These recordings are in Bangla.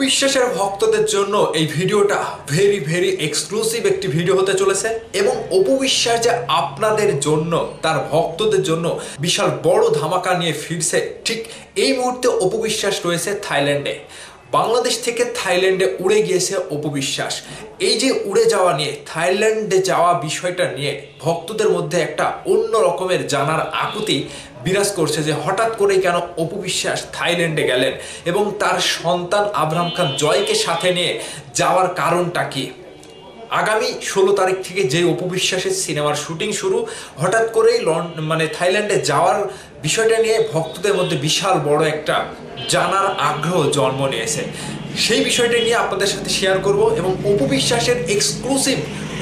বিশ্বাসের ভক্তদের জন্য এই ভিডিওটা ভেরি এক্সক্লুসিভ একটি ভিডিও হতে চলেছে এবং অপু বিশ্বাস যে আপনাদের জন্য তার ভক্তদের জন্য বিশাল বড় ধামাকা নিয়ে ফিরছে। ঠিক এই মুহূর্তে অপু বিশ্বাস রয়েছে থাইল্যান্ডে। বাংলাদেশ থেকে থাইল্যান্ডে উড়ে গিয়েছে অপু বিশ্বাস। এই যে উড়ে যাওয়া নিয়ে, থাইল্যান্ডে যাওয়া বিষয়টা নিয়ে ভক্তদের মধ্যে একটা অন্য রকমের জানার আকুতি বিরাজ করছে যে হঠাৎ করে কেন অপু বিশ্বাস থাইল্যান্ডে গেলেন এবং তার সন্তান আব্রাহাম খান জয়কে সাথে নিয়ে যাওয়ার কারণটা কি। আগামী 16 তারিখ থেকে যে অপু বিশ্বাসের সিনেমার শুটিং শুরু, হঠাৎ করেই থাইল্যান্ডে যাওয়ার বিষয়টা নিয়ে ভক্তদের মধ্যে বিশাল বড় একটা জানার আগ্রহ জন্ম নিয়েছে। সেই বিষয়টা নিয়ে আপনাদের সাথে শেয়ার করব এবং অপু বিশ্বাসের এক্সক্লুসিভ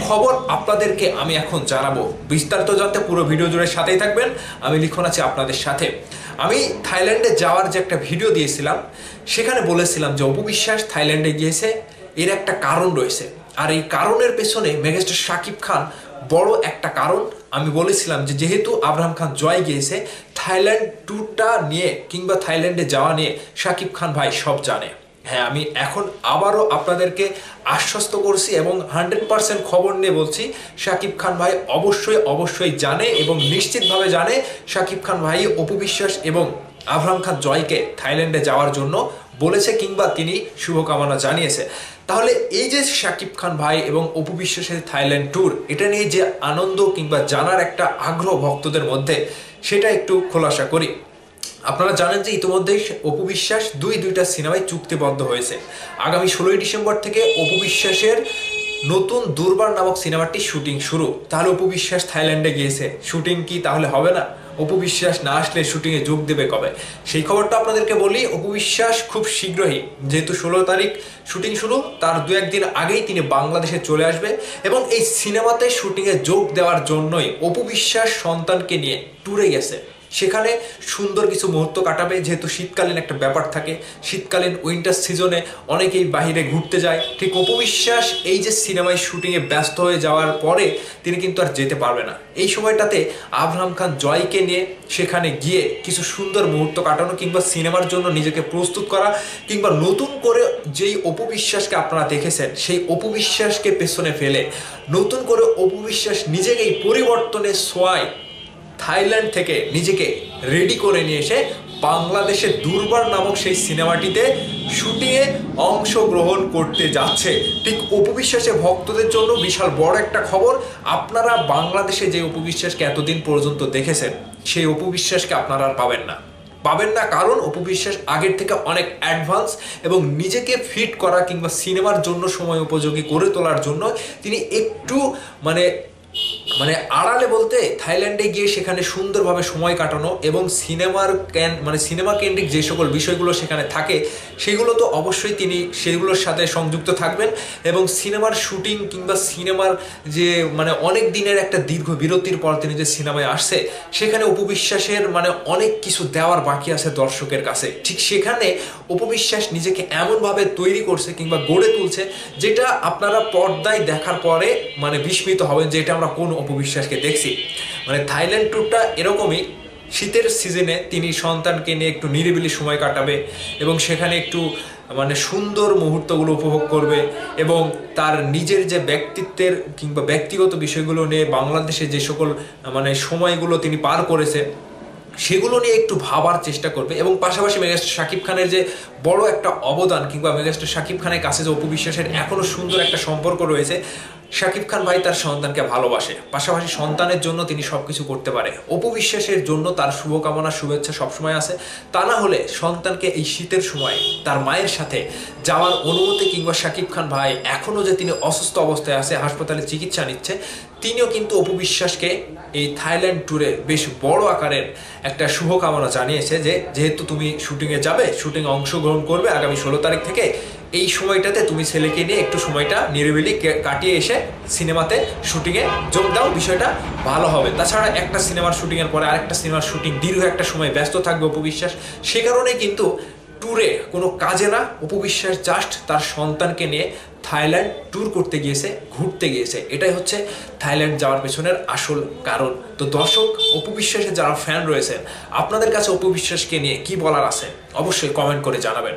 খবর আপনাদেরকে আমি এখন জানাবো। বিস্তারিত জানতে পুরো ভিডিও জুড়ে সাথেই থাকবেন। আমি লিখন আছি আপনাদের সাথে। আমি থাইল্যান্ডে যাওয়ার যে একটা ভিডিও দিয়েছিলাম সেখানে বলেছিলাম যে অপু বিশ্বাস থাইল্যান্ডে গিয়েছে, এর একটা কারণ রয়েছে। আর এই কারণের পেছনে মেগাস্টার শাকিব খান বড় একটা কারণ। আমি বলেছিলাম যে যেহেতু আব্রাহাম খান জয় গিয়েছে, থাইল্যান্ড ট্যুরটা নিয়ে কিংবা থাইল্যান্ডে যাওয়া নিয়ে শাকিব খান ভাই সব জানে। হ্যাঁ, আমি এখন আবারও আপনাদেরকে আশ্বস্ত করছি এবং 100% খবর নিয়ে বলছি, শাকিব খান ভাই অবশ্যই জানে এবং নিশ্চিতভাবে জানে শাকিব খান ভাই অপু বিশ্বাস এবং আব্রাহাম খান জয়কে থাইল্যান্ডে যাওয়ার জন্য বলেছে কিংবা তিনি শুভকামনা জানিয়েছে। তাহলে এই যে শাকিব খান ভাই এবং অপু বিশ্বাসের থাইল্যান্ড ট্যুর, এটা নিয়ে যে আনন্দ কিংবা জানার একটা আগ্রহ ভক্তদের মধ্যে, সেটা একটু খোলাসা করি। আপনারা জানেন যে ইতিমধ্যেই অপু বিশ্বাস দুইটা সিনেমায় চুক্তিবদ্ধ হয়েছে। আগামী 16ই ডিসেম্বর থেকে অপু বিশ্বাসের নতুন দুর্বার নামক সিনেমাটি শুটিং শুরু। তাহলে অপু বিশ্বাস থাইল্যান্ডে গিয়েছে, শুটিং কি তাহলে হবে না? অপু বিশ্বাস না আসলে শুটিংয়ে যোগ দেবে কবে? সেই খবরটা আপনাদেরকে বলি। অপু বিশ্বাস খুব শীঘ্রই, যেহেতু 16 তারিখ শুটিং শুরু, তার 2-1 দিন আগেই তিনি বাংলাদেশে চলে আসবে এবং এই সিনেমাতে শুটিংয়ে যোগ দেওয়ার জন্যই অপু বিশ্বাস সন্তানকে নিয়ে ট্যুরে গেছে। সেখানে সুন্দর কিছু মুহূর্ত কাটাবে, যেহেতু শীতকালীন একটা ব্যাপার থাকে। শীতকালীন উইন্টার সিজনে অনেকেই বাহিরে ঘুরতে যায়। ঠিক অপু বিশ্বাস এই যে সিনেমায় শুটিংয়ে ব্যস্ত হয়ে যাওয়ার পরে তিনি কিন্তু আর যেতে পারবে না। এই সময়টাতে আব্রাহাম খান জয়কে নিয়ে সেখানে গিয়ে কিছু সুন্দর মুহূর্ত কাটানো কিংবা সিনেমার জন্য নিজেকে প্রস্তুত করা কিংবা নতুন করে যেই অপু বিশ্বাসকে আপনারা দেখেছেন সেই অপু বিশ্বাসকে পেছনে ফেলে নতুন করে অপু বিশ্বাস নিজেকেই পরিবর্তনের ছোঁয়ায় থাইল্যান্ড থেকে নিজেকে রেডি করে নিয়ে এসে বাংলাদেশের দুর্বার নামক সেই সিনেমাটিতে শুটিংয়ে অংশগ্রহণ করতে যাচ্ছে। ঠিক অপু বিশ্বাসের ভক্তদের জন্য বিশাল বড় একটা খবর। আপনারা বাংলাদেশে যে অপু বিশ্বাসকে এতদিন পর্যন্ত দেখেছেন, সেই অপু বিশ্বাসকে আপনারা আর পাবেন না। কারণ অপু বিশ্বাস আগের থেকে অনেক অ্যাডভান্স এবং নিজেকে ফিট করা কিংবা সিনেমার জন্য সময় উপযোগী করে তোলার জন্য তিনি একটু আড়ালে বলতে থাইল্যান্ডে গিয়ে সেখানে সুন্দরভাবে সময় কাটানো এবং সিনেমা কেন্দ্রিক যে সকল বিষয়গুলো সেখানে থাকে সেগুলো তো অবশ্যই তিনি সেগুলোর সাথে সংযুক্ত থাকবেন এবং সিনেমার শুটিং কিংবা সিনেমার যে অনেক দিনের একটা দীর্ঘ বিরতির পর তিনি যে সিনেমায় আসছে, সেখানে অপু বিশ্বাসের অনেক কিছু দেওয়ার বাকি আছে দর্শকের কাছে। ঠিক সেখানে অপু বিশ্বাস নিজেকে এমনভাবে তৈরি করছে কিংবা গড়ে তুলছে, যেটা আপনারা পর্দায় দেখার পরে বিস্মিত হবেন যে এটা আমরা কোন অপু বিশ্বাসকে দেখছি। থাইল্যান্ড ট্যুরটা এরকমই। শীতের সিজনে তিনি সন্তানকে নিয়ে একটু নিরিবিলি সময় কাটাবে এবং সেখানে একটু সুন্দর মুহূর্তগুলো উপভোগ করবে এবং তার নিজের যে ব্যক্তিত্বের কিংবা ব্যক্তিগত বিষয়গুলো নিয়ে বাংলাদেশে যে সকল সময়গুলো তিনি পার করেছে সেগুলো নিয়ে একটু ভাবার চেষ্টা করবে এবং পাশাপাশি মেগাস্টার শাকিব খানের যে বড় একটা অবদান কিংবা মেগাস্টার শাকিব খানের কাছে যে অপু বিশ্বাসের এখনো সুন্দর একটা সম্পর্ক রয়েছে। শাকিব খান ভাই তার সন্তানকে ভালোবাসে, পাশাপাশি সন্তানের জন্য তিনি সবকিছু করতে পারে। অপু বিশ্বাসের জন্য তার শুভকামনা শুভেচ্ছা সবসময় আছে। তা না হলে সন্তানকে এই শীতের সময় তার মায়ের সাথে যাওয়ার অনুমতি কিংবা শাকিব খান ভাই এখনও যে তিনি অসুস্থ অবস্থায় আছে, হাসপাতালে চিকিৎসা নিচ্ছে, তিনিও কিন্তু অপু বিশ্বাসকে এই থাইল্যান্ড ট্যুরে বেশ বড় আকারের একটা শুভকামনা জানিয়েছে যে যেহেতু তুমি শুটিংয়ে যাবে, শুটিংয়ে অংশগ্রহণ করবে আগামী 16 তারিখ থেকে, এই সময়টাতে তুমি ছেলেকে নিয়ে একটু সময়টা নিরিবিলি কাটিয়ে এসে সিনেমাতে শুটিংয়ে যোগ দাও, বিষয়টা ভালো হবে। তাছাড়া একটা সিনেমার শুটিংয়ের পরে আরেকটা সিনেমার শুটিং, দীর্ঘ একটা সময় ব্যস্ত থাকবে অপু বিশ্বাস। সে কারণে কিন্তু ট্যুরে কোনো কাজে না, অপু বিশ্বাস জাস্ট তার সন্তানকে নিয়ে থাইল্যান্ড ট্যুর করতে গিয়েছে, ঘুরতে গিয়েছে। এটাই হচ্ছে থাইল্যান্ড যাওয়ার পেছনের আসল কারণ। তো দর্শক, অপু বিশ্বাসের যারা ফ্যান রয়েছেন, আপনাদের কাছে অপু বিশ্বাসকে নিয়ে কি বলার আছে অবশ্যই কমেন্ট করে জানাবেন।